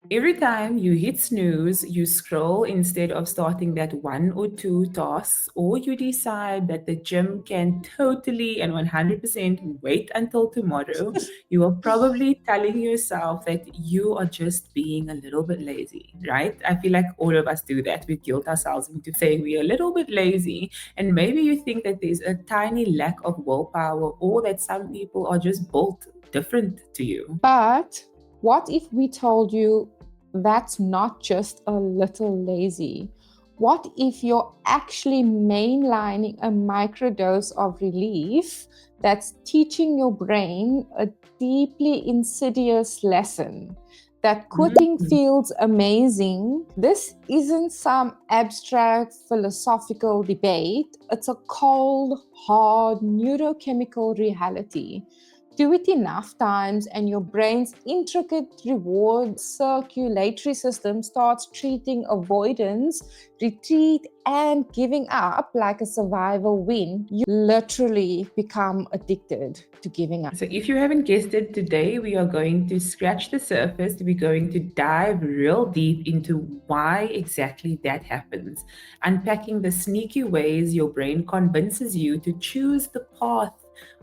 Every time you hit snooze, you scroll instead of starting that one or two tasks, or you decide that the gym can totally and 100% wait until tomorrow, you are probably telling yourself that you are just being a little bit lazy, right? I feel like all of us do that. We guilt ourselves into saying we are a little bit lazy, and maybe you think that there's a tiny lack of willpower, or that some people are just built different to you. But what if we told you that's not just a little lazy? What if you're actually mainlining a microdose of relief that's teaching your brain a deeply insidious lesson? That quitting Mm. feels amazing. This isn't some abstract philosophical debate, it's a cold, hard neurochemical reality. Do it enough times, and your brain's intricate reward circulatory system starts treating avoidance, retreat, and giving up like a survival win. You literally become addicted to giving up. So, if you haven't guessed it, today we are going to scratch the surface. We're going to dive real deep into why exactly that happens, unpacking the sneaky ways your brain convinces you to choose the path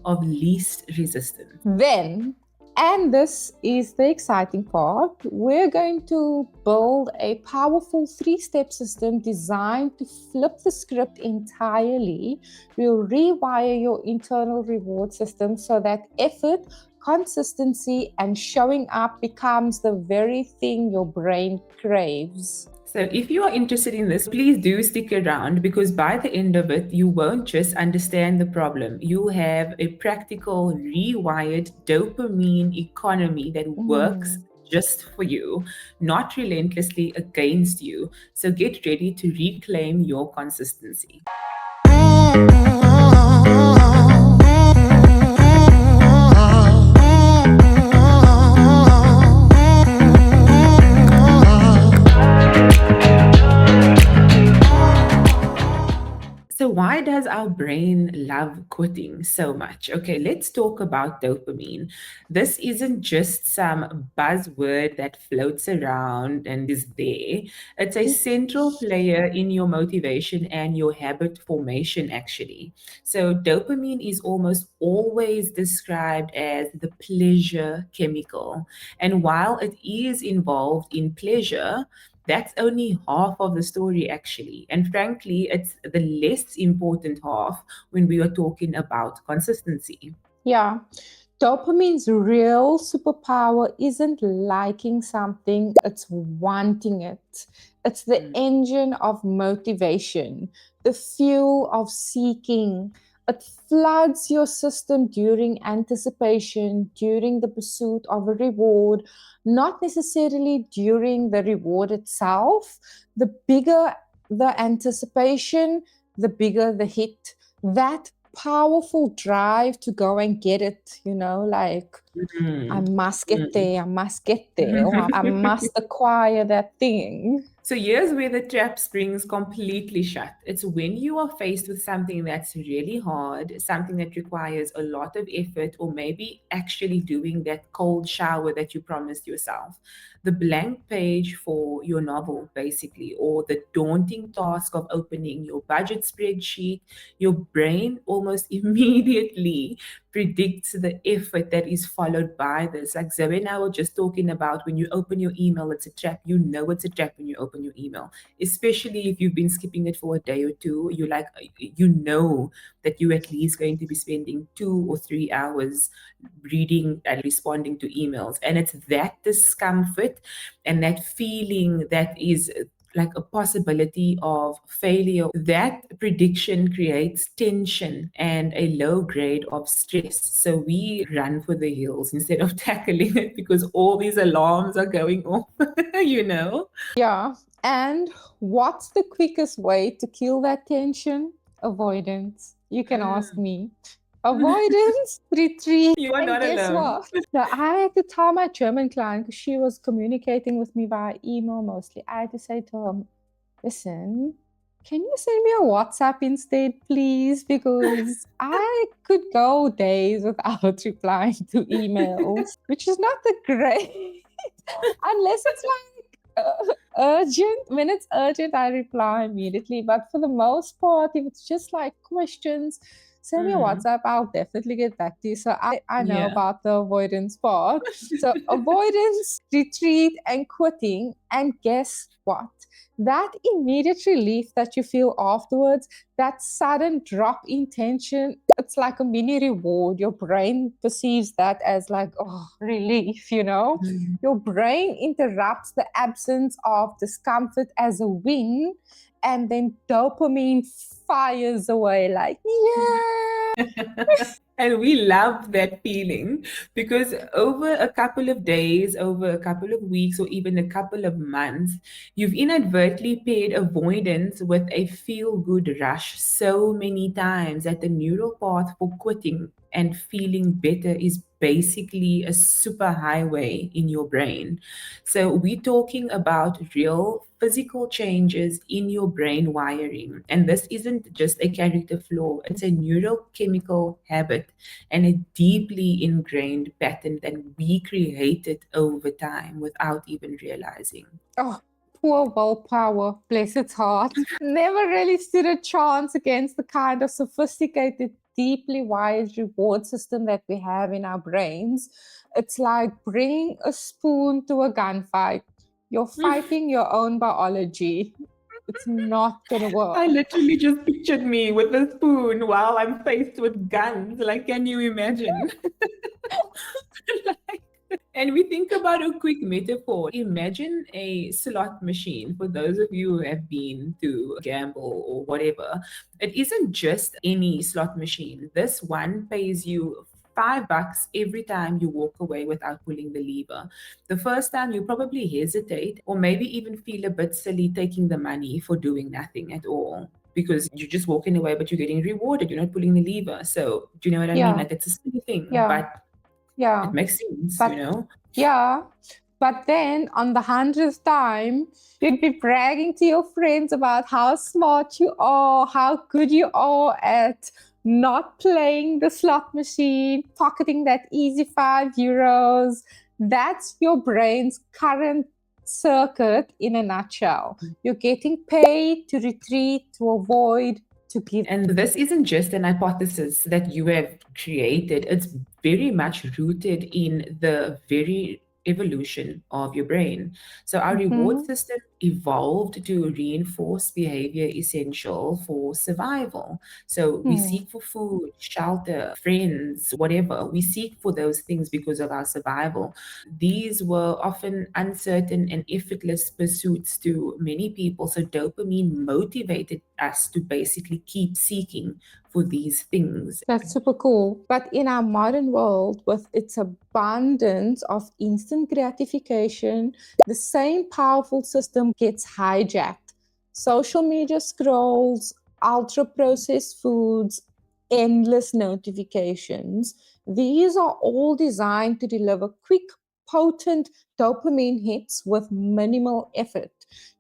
of least resistance. Then, and this is the exciting part, we're going to build a powerful 3 step system designed to flip the script entirely. We'll rewire your internal reward system so that effort, consistency, and showing up becomes the very thing your brain craves. So, if you are interested in this, please do stick around because by the end of it, you won't just understand the problem. You have a practical, rewired dopamine economy that works Mm. just for you, not relentlessly against you. So, get ready to reclaim your consistency. So, why does our brain love quitting so much? Okay, let's talk about dopamine. This isn't just some buzzword that floats around and is there. It's a central player in your motivation and your habit formation, actually. So, dopamine is almost always described as the pleasure chemical. And while it is involved in pleasure, that's only half of the story, actually. And frankly, it's the less important half when we are talking about consistency. Yeah. Dopamine's real superpower isn't liking something, it's wanting it. It's the Mm. engine of motivation, the fuel of seeking. It floods your system during anticipation, during the pursuit of a reward, not necessarily during the reward itself. The bigger the anticipation, the bigger the hit. That powerful drive to go and get it, like I Mm. must get Mm. there, I must get there, or I must acquire that thing. So here's where the trap springs completely shut. It's when you are faced with something that's really hard, something that requires a lot of effort, or maybe actually doing that cold shower that you promised yourself. The blank page for your novel, basically, or the daunting task of opening your budget spreadsheet, your brain almost immediately predicts the effort that is followed by this. Like Zoe and I were just talking about when you open your email, it's a trap. You know it's a trap when you open your email, especially if you've been skipping it for a day or two. You like, you know that you're at least going to be spending 2 or 3 hours reading and responding to emails. And it's that discomfort and that feeling that is like a possibility of failure. That prediction creates tension and a low grade of stress. So we run for the hills instead of tackling it because all these alarms are going off, you know? Yeah. And what's the quickest way to kill that tension? Avoidance. You can ask me. Avoidance, retreat, You are and not guess alone. what? So I had to tell my German client because she was communicating with me via email mostly. I had to say to her, listen, can you send me a WhatsApp instead, please? Because I could go days without replying to emails, which is not the great. Unless it's urgent, when it's urgent, I reply immediately. But for the most part, if it's just like questions, send me a Mm, WhatsApp. I'll definitely get back to you. So I know yeah. about the avoidance part. So avoidance, retreat, and quitting. And guess what? That immediate relief that you feel afterwards, that sudden drop in tension, it's like a mini reward. Your brain perceives that as like, oh, relief, you know? Mm. Your brain interrupts the absence of discomfort as a win, and then dopamine fires away like, yeah. And we love that feeling because over a couple of days, over a couple of weeks, or even a couple of months, you've inadvertently paired avoidance with a feel good rush so many times that the neural path for quitting and feeling better is basically a super highway in your brain. So, we're talking about real physical changes in your brain wiring. And this isn't just a character flaw, it's a neurochemical habit and a deeply ingrained pattern that we created over time without even realizing. Oh, poor willpower, bless its heart. Never really stood a chance against the kind of sophisticated, deeply wired reward system that we have in our brains. It's like bringing a spoon to a gunfight. You're fighting your own biology. It's not going to I work. literally just pictured me with a spoon while I'm faced with guns. Like, can you imagine? Like, and we think about a quick metaphor. Imagine a slot machine for those of you who have been to gamble or whatever. It isn't just any slot machine. This one pays you $5 every time you walk away without pulling the lever. The first time you probably hesitate or maybe even feel a bit silly taking the money for doing nothing at all. Because you're just walking away, but you're getting rewarded. You're not pulling the lever. So, do you know what I mean? Yeah, Like, it's a silly thing, yeah, but it yeah. makes sense, you But know? yeah, but then on the 100th time, you'd be bragging to your friends about how smart you are, how good you are at not playing the slot machine, pocketing that easy €5. That's your brain's current circuit in a nutshell. You're getting paid to retreat, to avoid, to give. And this isn't just an hypothesis that you have created, it's very much rooted in the very evolution of your brain. So, our reward Mhm. system evolved to reinforce behavior essential for survival. So, we Hmm. seek for food, shelter, friends, whatever. We seek for those things because of our survival. These were often uncertain and effortless pursuits to many people. So, dopamine motivated us to basically keep seeking for these things. That's super cool. But in our modern world, with its abundance of instant gratification, the same powerful system gets hijacked. Social media scrolls, ultra processed foods, endless notifications. These are all designed to deliver quick, potent dopamine hits with minimal effort.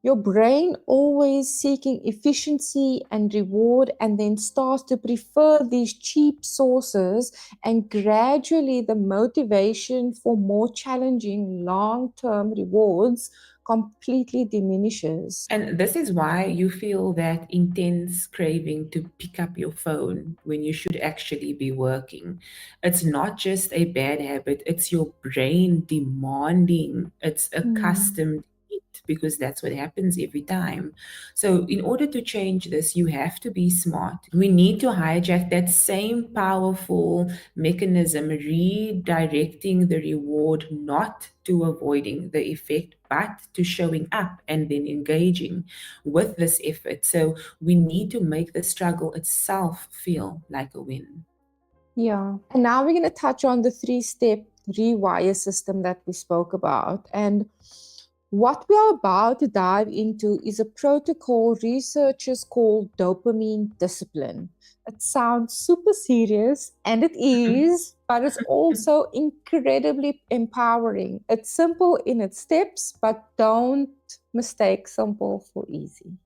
Your brain always seeking efficiency and reward, and then starts to prefer these cheap sources, and gradually the motivation for more challenging long-term rewards completely diminishes. And this is why you feel that intense craving to pick up your phone when you should actually be working. It's not just a bad habit, it's your brain demanding its Hmm. accustomed it because that's what happens every time. So, in order to change this, you have to be smart. We need to hijack that same powerful mechanism, redirecting the reward not to avoiding the effect, but to showing up and then engaging with this effort. So we need to make the struggle itself feel like a win. Yeah. And now we're going to touch on the three-step rewire system that we spoke about. And what we are about to dive into is a protocol researchers call dopamine discipline. It sounds super serious, and it is, but it's also incredibly empowering. It's simple in its steps, but don't mistake simple for easy.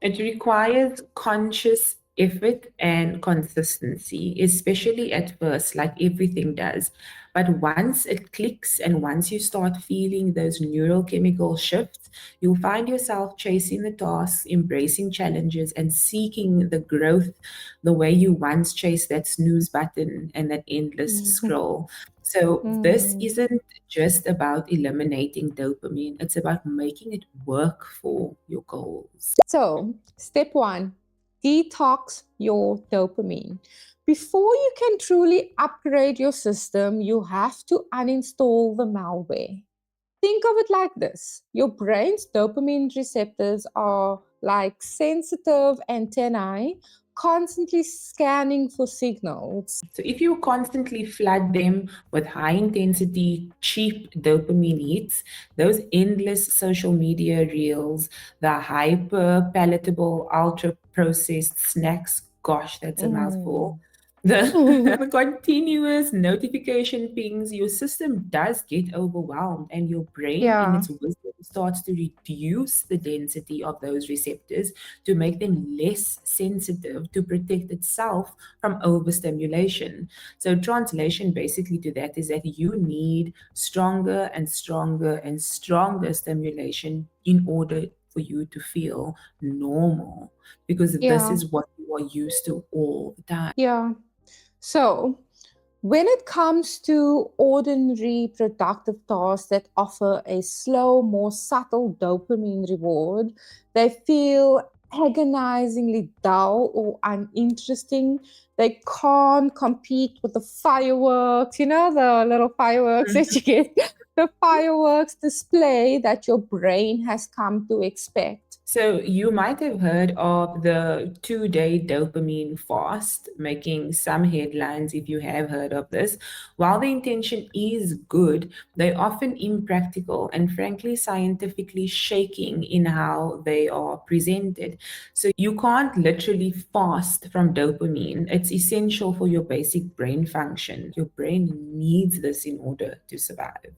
It requires conscious effort and consistency, especially at first, like everything does. But once it clicks and once you start feeling those neurochemical shifts, you'll find yourself chasing the tasks, embracing challenges, and seeking the growth the way you once chased that snooze button and that endless scroll. So, this Mm. isn't just about eliminating dopamine, it's about making it work for your goals. So, step one, detox your dopamine. Before you can truly upgrade your system, you have to uninstall the malware. Think of it like this: your brain's dopamine receptors are like sensitive antennae constantly scanning for signals. So if you constantly flood them with high intensity, cheap dopamine hits, those endless social media reels, the hyper palatable, ultra processed snacks, gosh, that's a mouthful. Mm. The continuous notification pings, your system does get overwhelmed, and your brain, in Yeah, its wisdom, starts to reduce the density of those receptors to make them less sensitive to protect itself from overstimulation. So, translation basically to that is that you need stronger and stronger and stronger stimulation in order for you to feel normal, because this yeah, is what you are used to all the time. yeah. So, when it comes to ordinary productive tasks that offer a slow, more subtle dopamine reward, they feel agonizingly dull or uninteresting. They can't compete with the fireworks, the little fireworks that you get, the fireworks display that your brain has come to expect. So, you might have heard of the 2 day dopamine fast, making some headlines if you have heard of this. While the intention is good, they're often impractical and, frankly, scientifically shaking in how they are presented. So, you can't literally fast from dopamine. It's essential for your basic brain function. Your brain needs this in order to survive.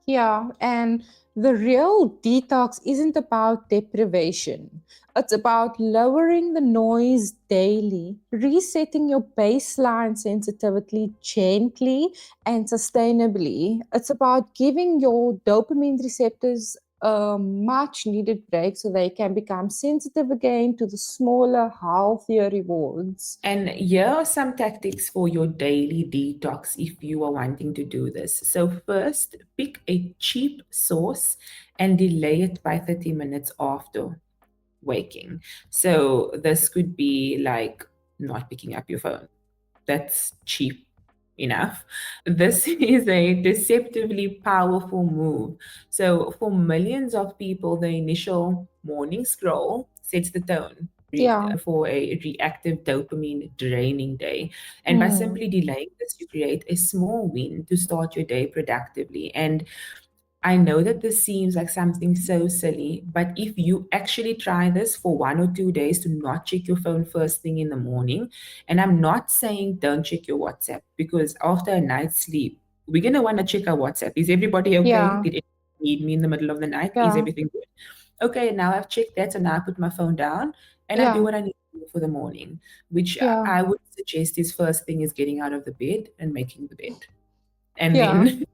Yeah, and the real detox isn't about deprivation. It's about lowering the noise daily, resetting your baseline sensitivity gently and sustainably. It's about giving your dopamine receptors a much needed break so they can become sensitive again to the smaller, healthier rewards. And here are some tactics for your daily detox if you are wanting to do this. So, first, pick a cheap source and delay it by 30 minutes after waking. So, this could be like not picking up your phone. That's cheap enough. This is a deceptively powerful move. So, for millions of people, the initial morning scroll sets the tone Yeah. for a reactive dopamine draining day. And by Mm. simply delaying this, you create a small win to start your day productively. And I know that this seems like something so silly, but if you actually try this for 1 or 2 days to not check your phone first thing in the morning, and I'm not saying don't check your WhatsApp, because after a night's sleep, we're going to want to check our WhatsApp. Is everybody okay? Yeah. Did anyone need me in the middle of the night? Is Yeah. everything good? Okay, now I've checked that, so now I put my phone down and I do Yeah. what I need to do for the morning, which Yeah. I would suggest is first thing is getting out of the bed and making the bed. And Yeah. then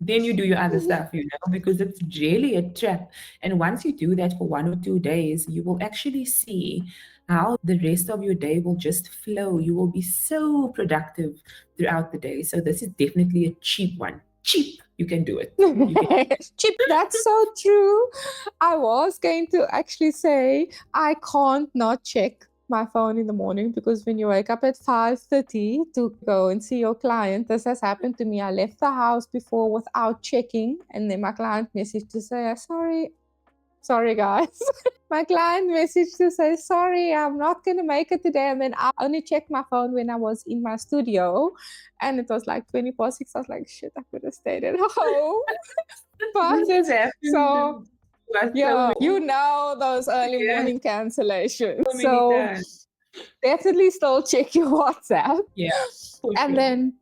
then you do your other stuff, because it's really a trap. And once you do that for 1 or 2 days, you will actually see how the rest of your day will just flow. You will be so productive throughout the day. So this is definitely a cheap one. Cheap. You can do it. You can. Chip, that's so true. I was going to actually say I can't not check my phone in the morning because when you wake up at 5:30 to go and see your client, this has happened to me. I left the house before without checking, and then my client messaged to say, sorry guys. My client messaged to say, sorry, I'm not going to make it today. And then I only checked my phone when I was in my studio. And it was like 20 past 6. I was like, shit, I could have stayed at home. But This has happened so, to us so yeah, many, those early yeah, morning cancellations. so many So times. definitely still check your WhatsApp. Yeah, for And sure. then,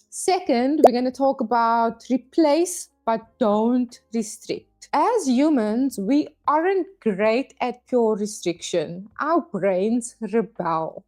second, we're going to talk about replace but don't restrict. As humans, we aren't great at pure restriction. Our brains rebel,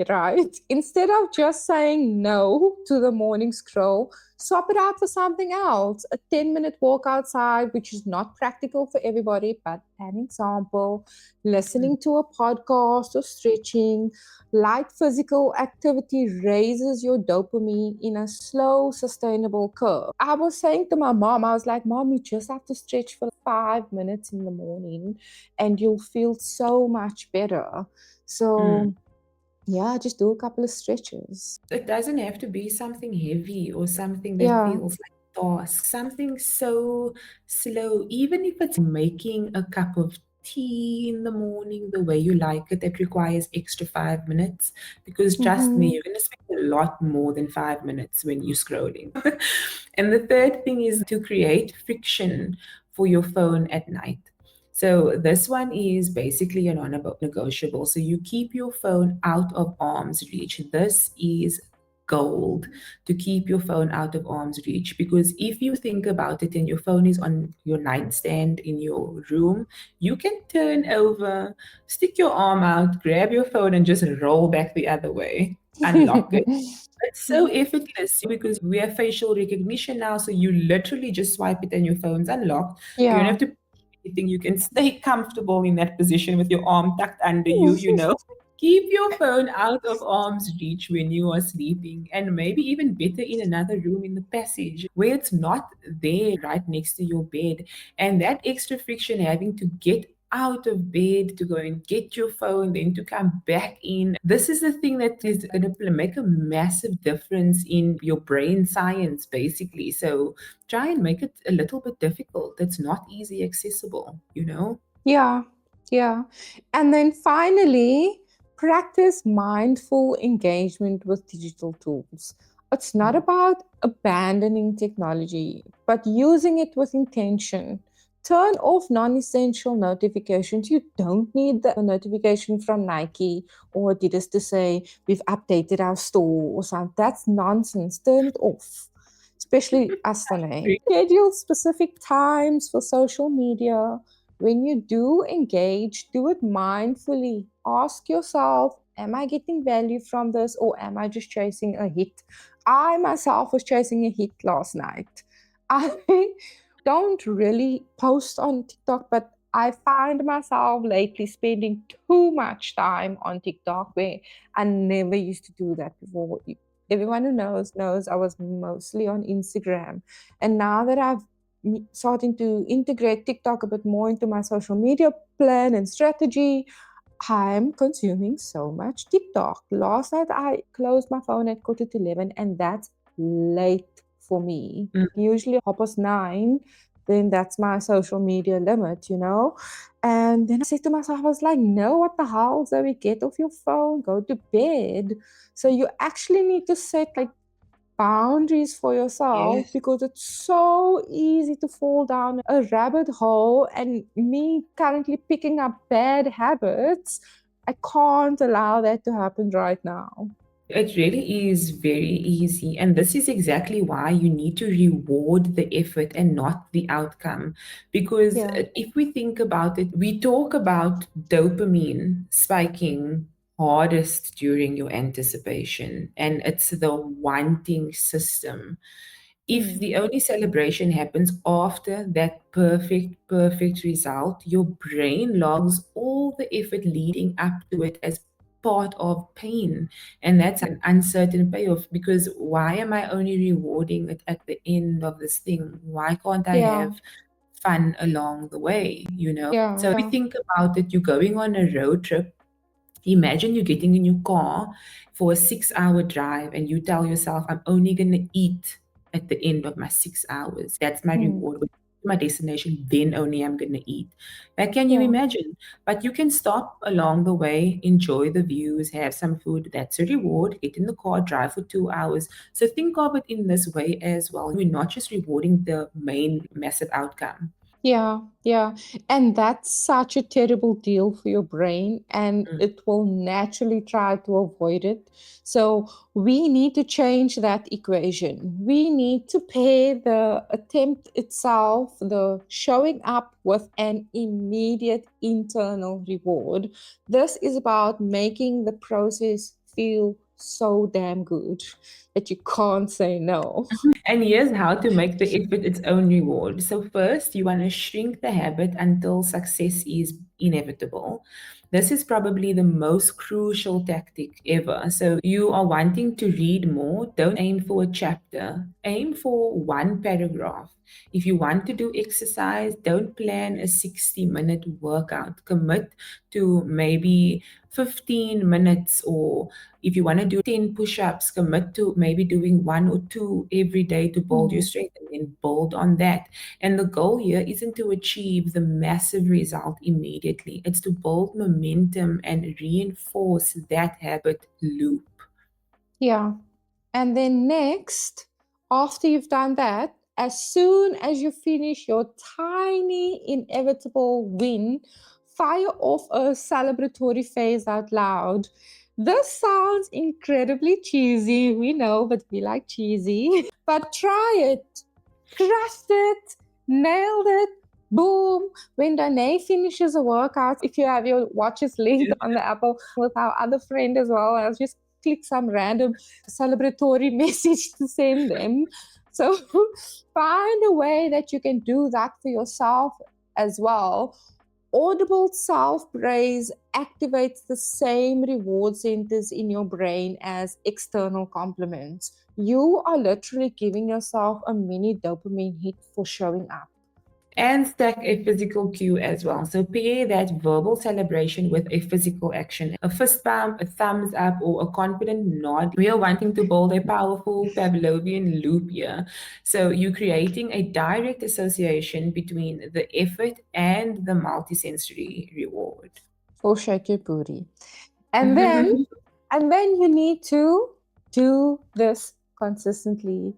right? Instead of just saying no to the morning scroll, swap it out for something else. A 10-minute walk outside, which is not practical for everybody, but an example. Listening to a podcast or stretching. Light physical activity raises your dopamine in a slow, sustainable curve. I was saying to my mom, I was like, Mom, you just have to stretch for 5 minutes in the morning and you'll feel so much better. Mm. So, yeah, just do a couple of stretches. It doesn't have to be something heavy or something that Yeah. feels like a task, something so slow, even if it's making a cup of tea in the morning the way you like it, that requires extra 5 minutes. Because trust me, Mm-hmm. you're going to spend a lot more than 5 minutes when you're scrolling. And the third thing is to create friction for your phone at night. So this one is basically a non-negotiable. So you keep your phone out of arm's reach. This is gold, to keep your phone out of arm's reach, because if you think about it and your phone is on your nightstand in your room, you can turn over, stick your arm out, grab your phone and just roll back the other way, unlock it. It's so effortless because we have facial recognition now. So you literally just swipe it and your phone's unlocked. You don't Yeah. have to anything. You can stay comfortable in that position with your arm tucked under you. Keep your phone out of arm's reach when you are sleeping, and maybe even better in another room in the passage where it's not there right next to your bed. And that extra friction having to get out of bed to go and get your phone, then to come back in. This is the thing that is going to make a massive difference in your brain science, basically. So try and make it a little bit difficult. It's not easy accessible. Yeah, yeah. And then finally, practice mindful engagement with digital tools. It's not about abandoning technology, but using it with intention. Turn off non essential notifications. You don't need the notification from Nike or Adidas to say we've updated our store or something. That's nonsense. Turn it off, especially us, Danae. Schedule specific times for social media. When you do engage, do it mindfully. Ask yourself, am I getting value from this or am I just chasing a hit? I myself was chasing a hit last night. I don't really post on TikTok, but I find myself lately spending too much time on TikTok where I never used to do that before. Everyone who knows I was mostly on Instagram. And now that I've starting to integrate TikTok a bit more into my social media plan and strategy, I'm consuming so much TikTok. Last night I closed my phone at 11:15, and that's late for me. Mm. Usually 9:30, then that's my social media limit. And then I said to myself, I was like, no, what the hell, Zoe, get off your phone, go to bed. So you actually need to set like boundaries for yourself Yes. because it's so easy to fall down a rabbit hole. And me currently picking up bad habits, I can't allow that to happen right now. It really is very easy. And this is exactly why you need to reward the effort and not the outcome. Because Yeah. if we think about it, we talk about dopamine spiking hardest during your anticipation, and it's the wanting system. If Mm. the only celebration happens after that perfect result, your brain logs all the effort leading up to it as part of pain. And that's an uncertain payoff, because why am I only rewarding it at the end of this thing? Why can't I Yeah. have fun along the way? Yeah. So if we think about it, you're going on a road trip. Imagine you're getting in your car for a 6 hour drive and you tell yourself, I'm only going to eat at the end of my 6 hours. That's my Mm. reward. When I get to my destination, then only I'm going to eat. Like, can you Yeah. imagine? But you can stop along the way, enjoy the views, have some food. That's a reward. Get in the car, drive for 2 hours. So think of it in this way as well. We're not just rewarding the main massive outcome. Yeah. And that's such a terrible deal for your brain, and Mm. it will naturally try to avoid it. So, we need to change that equation. We need to pair the attempt itself, the showing up, with an immediate internal reward. This is about making the process feel so damn good that you can't say no. And here's how to make the effort its own reward. So, first, you want to shrink the habit until success is inevitable. This is probably the most crucial tactic ever. So, you are wanting to read more, don't aim for a chapter, aim for one paragraph. If you want to do exercise, don't plan a 60-minute workout. Commit to maybe 15 minutes, or if you want to do 10 push ups, commit to maybe doing one or two every day to build your Mhm. strength and then build on that. And the goal here isn't to achieve the massive result immediately, it's to build momentum and reinforce that habit loop. Yeah. And then next, after you've done that, as soon as you finish your tiny inevitable win, fire off a celebratory phase out loud. This sounds incredibly cheesy, we know, but we like cheesy. But try it. Crushed it, nailed it, boom. When Danae finishes a workout, if you have your watches linked on the Apple with our other friend as well, I'll just click some random celebratory message to send them. So find a way that you can do that for yourself as well. Audible self praise activates the same reward centers in your brain as external compliments. You are literally giving yourself a mini dopamine hit for showing up. And stack a physical cue as well. So pair that verbal celebration with a physical action, a fist bump, a thumbs up, or a confident nod. We are wanting to build a powerful Pavlovian loop here. So you're creating a direct association between the effort and the multisensory reward. For shake your booty. And then you need to do this consistently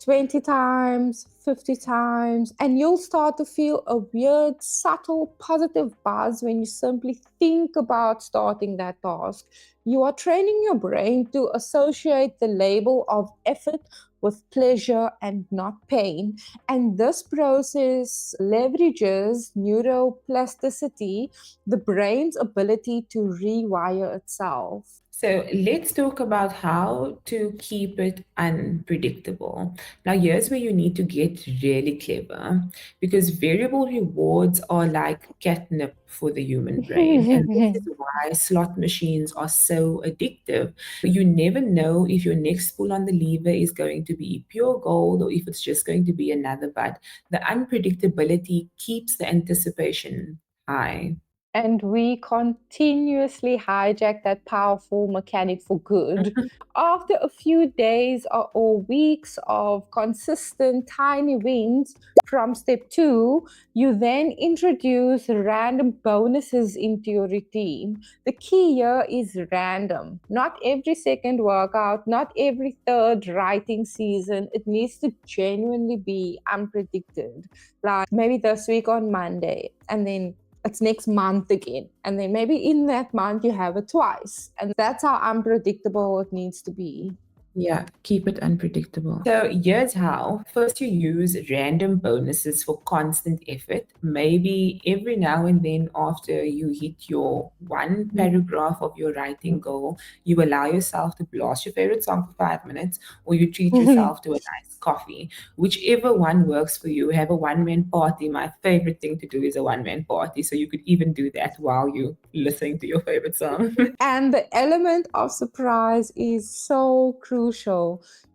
20 times, 50 times, and you'll start to feel a weird, subtle, positive buzz when you simply think about starting that task. You are training your brain to associate the label of effort with pleasure and not pain. And this process leverages neuroplasticity, the brain's ability to rewire itself. So let's talk about how to keep it unpredictable. Now, here's where you need to get really clever because variable rewards are like catnip for the human brain. And this is why slot machines are so addictive. You never know if your next pull on the lever is going to be pure gold or if it's just going to be another butt. The unpredictability keeps the anticipation high. And we continuously hijack that powerful mechanic for good. After a few days or weeks of consistent tiny wins from step two, you then introduce random bonuses into your routine. The key here is random. Not every second workout, not every third writing season. It needs to genuinely be unpredicted. Like maybe this week on Monday, and then it's next month again. And then maybe in that month you have it twice. And that's how unpredictable it needs to be. Yeah, keep it unpredictable. So here's how. First, you use random bonuses for constant effort. Maybe every now and then, after you hit your one paragraph of your writing goal, you allow yourself to blast your favorite song for 5 minutes, or you treat yourself to a nice coffee. Whichever one works for you. Have a one-man party. My favorite thing to do is a one-man party. So you could even do that while you're listening to your favorite song. And the element of surprise is so crucial.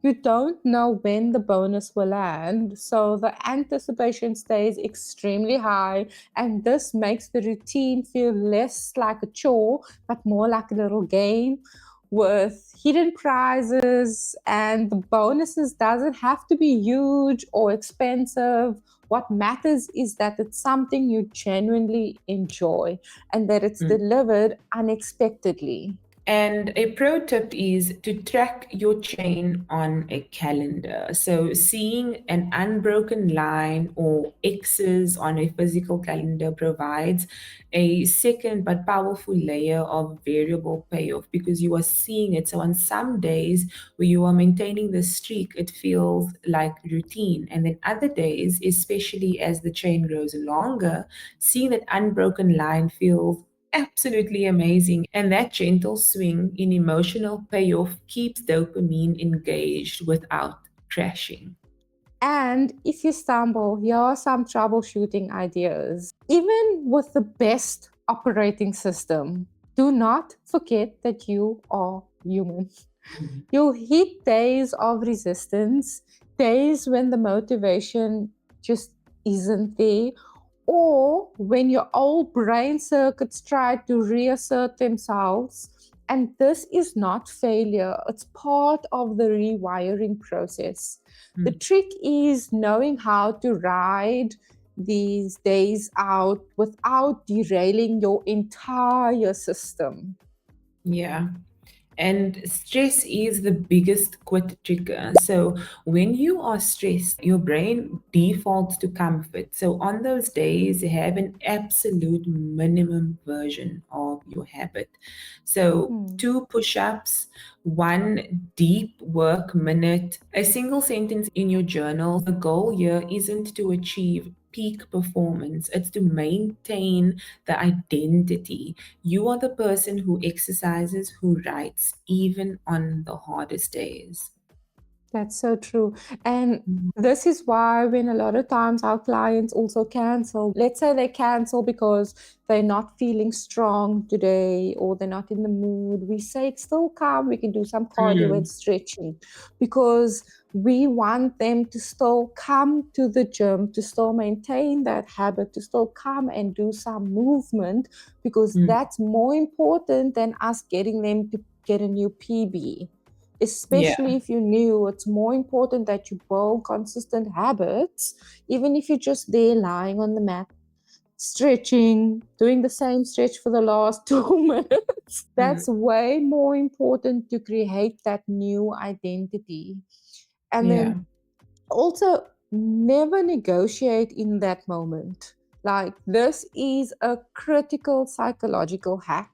You don't know when the bonus will land, so the anticipation stays extremely high, and this makes the routine feel less like a chore but more like a little game with hidden prizes. And the bonuses doesn't have to be huge or expensive. What matters is that it's something you genuinely enjoy and that it's delivered unexpectedly. And a pro tip is to track your chain on a calendar. So, seeing an unbroken line or X's on a physical calendar provides a second but powerful layer of variable payoff because you are seeing it. So, on some days where you are maintaining the streak, it feels like routine. And then other days, especially as the chain grows longer, seeing that unbroken line feels absolutely amazing. And that gentle swing in emotional payoff keeps dopamine engaged without crashing. And if you stumble, here are some troubleshooting ideas. Even with the best operating system, do not forget that you are human. You'll hit days of resistance, days when the motivation just isn't there, or when your old brain circuits try to reassert themselves. And this is not failure, it's part of the rewiring process. The trick is knowing how to ride these days out without derailing your entire system. Yeah. And stress is the biggest quit trigger. So, when you are stressed, your brain defaults to comfort. So, on those days, have an absolute minimum version of your habit. So, Hmm. 2 push ups, one deep work minute, a single sentence in your journal. The goal here isn't to achieve peak performance, it's to maintain the identity. You are the person who exercises, who writes, even on the hardest days. That's so true. And Mhm. this is why, when a lot of times our clients also cancel, let's say they cancel because they're not feeling strong today or they're not in the mood, we say it's still calm, we can do some cardio and Mm, stretching because we want them to still come to the gym, to still maintain that habit, to still come and do some movement because mm, that's more important than us getting them to get a new PB. yeah, Especially if you knew, it's more important that you build consistent habits, even if you're just there lying on the mat, stretching, doing the same stretch for the last 2 minutes. mm, That's way more important to create that new identity. And yeah. then also, never negotiate in that moment. Like, this is a critical psychological hack.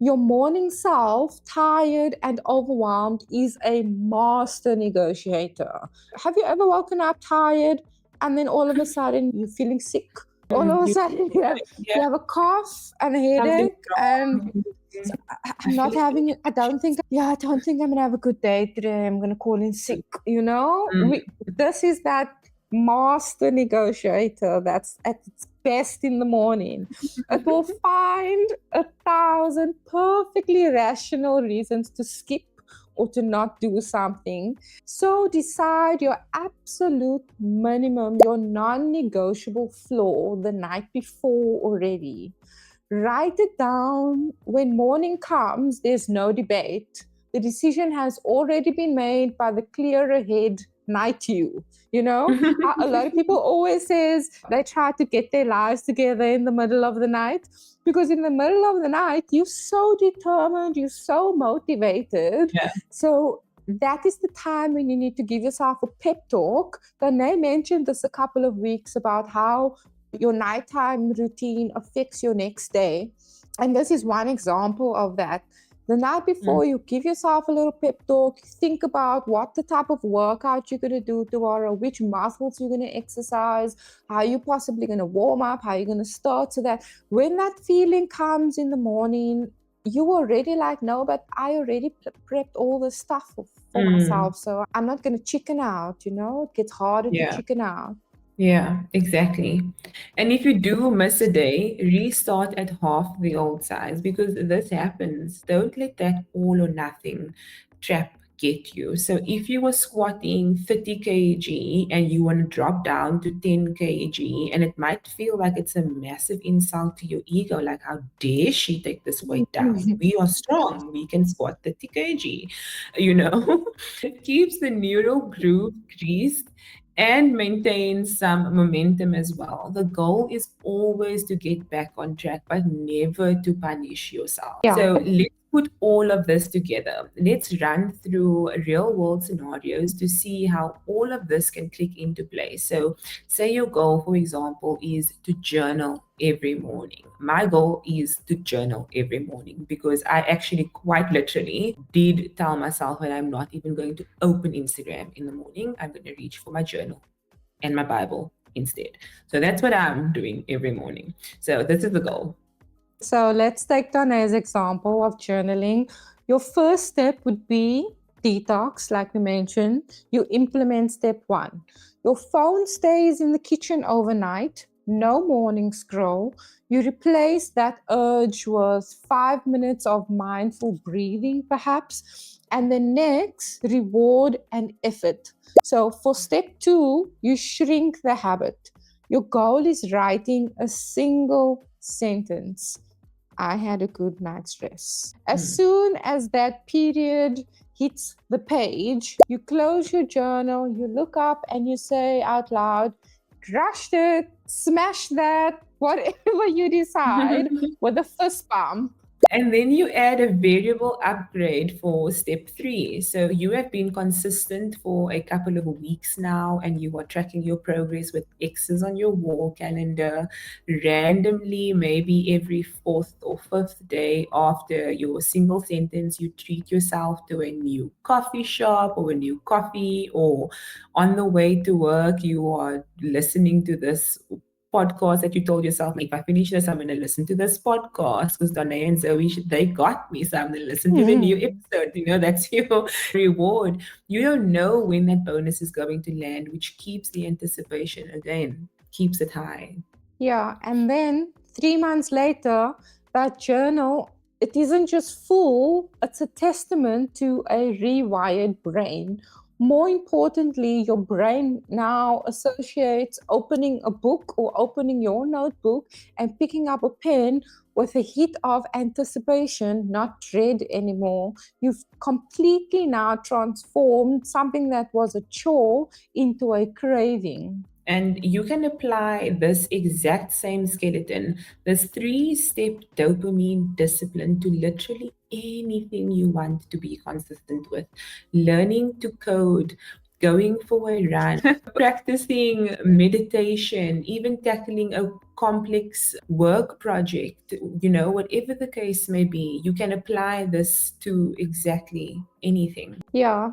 Your morning self, tired and overwhelmed, is a master negotiator. Have you ever woken up tired and then all of a sudden you're feeling sick? All of a You, sudden yeah, you have a cough and a something headache, and wrong. so I I'm not feel like having, I don't think, yeah, I don't think I'm gonna have a good day today. I'm gonna call in sick. You know, mm, this is that master negotiator that's at its best in the morning. It will find 1,000 perfectly rational reasons to skip or to not do something. So decide your absolute minimum, your non negotiable floor the night before already. Write it down. When morning comes, there's no debate. The decision has already been made by the clearer head night you. You know, a lot of people always says they try to get their lives together in the middle of the night, because in the middle of the night you're so determined, you're so motivated. yeah. So that is the time when you need to give yourself a pep talk. Danae mentioned this a couple of weeks about how your nighttime routine affects your next day. And this is one example of that. The night Mm, before, you give yourself a little pep talk, think about what the type of workout you're going to do tomorrow, which muscles you're going to exercise, how you're possibly going to warm up, how you're going to start, so that when that feeling comes in the morning, you already like, no, but I already prepped all the stuff for mm, myself. So I'm not going to chicken out, you know, it gets harder to yeah. chicken out. Yeah, exactly. And if you do miss a day, restart at half the old size because this happens. Don't let that all or nothing trap get you. So if you were squatting 30 kg and you want to drop down to 10 kg, and it might feel like it's a massive insult to your ego, like how dare she take this weight down? We are strong. We can squat 30 kg, you know? It keeps the neural groove greased and maintain some momentum as well. The goal is always to get back on track, but never to punish yourself. Yeah. So let's put all of this together. Let's run through real world scenarios to see how all of this can click into place. So, say your goal, for example, is to journal every morning. My goal is to journal every morning because I actually quite literally did tell myself that I'm not even going to open Instagram in the morning. I'm going to reach for my journal and my Bible instead. So that's what I'm doing every morning. So this is the goal. So let's take Donaé's example of journaling. Your first step would be detox, like we mentioned. You implement step 1. Your phone stays in the kitchen overnight. No morning scroll. You replace that urge with 5 minutes of mindful breathing, perhaps. And the next, reward and effort. So for step 2, you shrink the habit. Your goal is writing a single sentence. I had a good night's rest. As soon as that period hits the page, you close your journal, you look up and you say out loud, crushed it, smash that, whatever you decide, with a fist bump. And then you add a variable upgrade for step 3. So you have been consistent for a couple of weeks now, and you are tracking your progress with X's on your wall calendar. Randomly, maybe every fourth or fifth day after your single sentence, you treat yourself to a new coffee shop or a new coffee, or on the way to work, you are listening to this podcast that you told yourself, if I finish this, I'm going to listen to this podcast because Donaé and Zoe, they got me. So I'm going to listen to the new episode. That's your reward. You don't know when that bonus is going to land, which keeps the anticipation again, keeps it high. Yeah, and then 3 months later, that journal, it isn't just full, it's a testament to a rewired brain. More importantly, your brain now associates opening a book or opening your notebook and picking up a pen with a hit of anticipation, not dread anymore. You've completely now transformed something that was a chore into a craving. And you can apply this exact same skeleton, this 3-step dopamine discipline to literally anything you want to be consistent with. Learning to code, going for a run, practicing meditation, even tackling a complex work project, whatever the case may be, you can apply this to exactly anything. Yeah.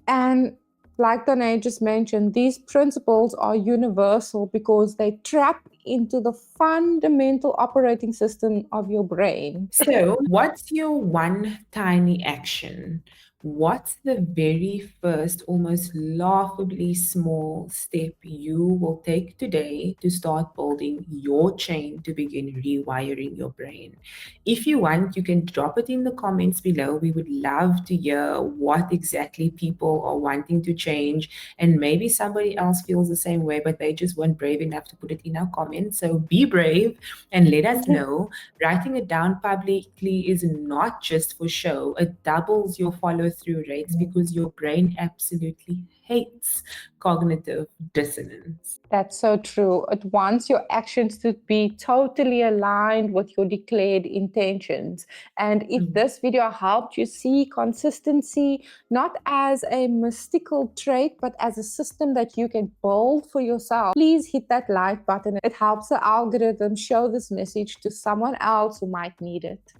And like Donaé just mentioned, these principles are universal because they trap into the fundamental operating system of your brain. So, what's your one tiny action? What's the very first, almost laughably small step you will take today to start building your chain to begin rewiring your brain? If you want, you can drop it in the comments below. We would love to hear what exactly people are wanting to change. And maybe somebody else feels the same way, but they just weren't brave enough to put it in our comments. So be brave and let us know. Writing it down publicly is not just for show. It doubles your follow through rates because your brain absolutely hates cognitive dissonance. That's so true. It wants your actions to be totally aligned with your declared intentions. And if this video helped you see consistency not as a mystical trait, but as a system that you can build for yourself, please hit that like button. It helps the algorithm show this message to someone else who might need it.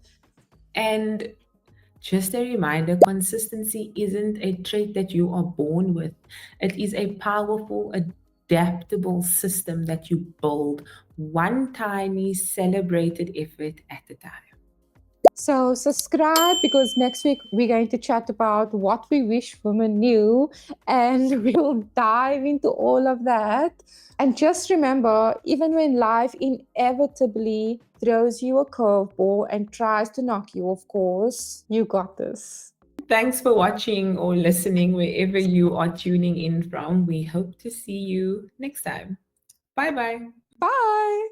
And just a reminder, consistency isn't a trait that you are born with. It is a powerful, adaptable system that you build one tiny celebrated effort at a time. So subscribe because next week we're going to chat about what we wish women knew and we'll dive into all of that. And just remember, even when life inevitably throws you a curveball and tries to knock you off course, you got this. Thanks for watching or listening wherever you are tuning in from. We hope to see you next time. Bye-bye. Bye.